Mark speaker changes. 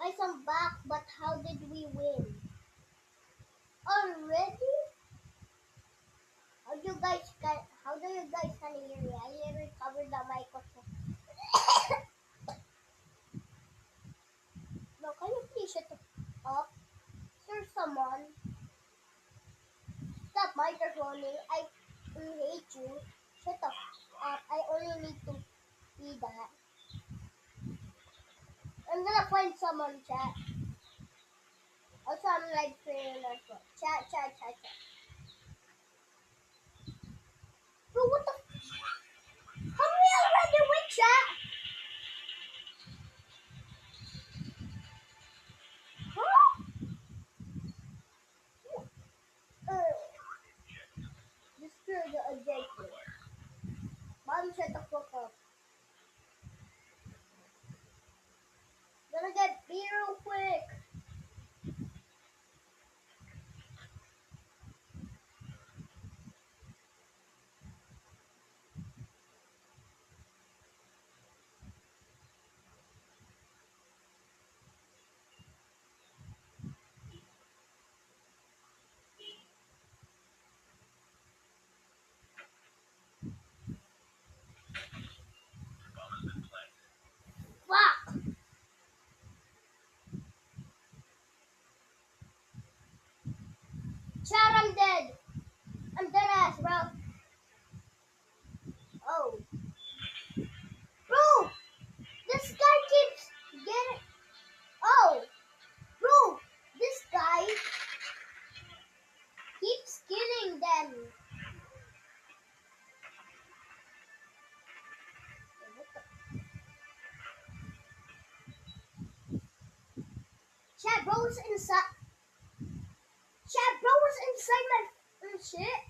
Speaker 1: Guys, I'm back, but how did we win? Already? How do you guys can hear me? I literally covered the microphone. No, can you please shut up? Sir, someone, stop microphoning. I hate you. Shut up. I only need to see that. I'm gonna find someone, chat. Also, I'm live streaming as well. Chat. Bro, what the? How we already win, chat? Huh? Just screw the objective. Mom, shut the fuck up. Gonna get beer real quick. Fuck! Chat, I'm dead. I'm dead ass, bro. Oh. Bro! This guy keeps getting. Oh! Bro! This guy keeps killing them. Chat, bro was inside. Chat, bro was inside my shit.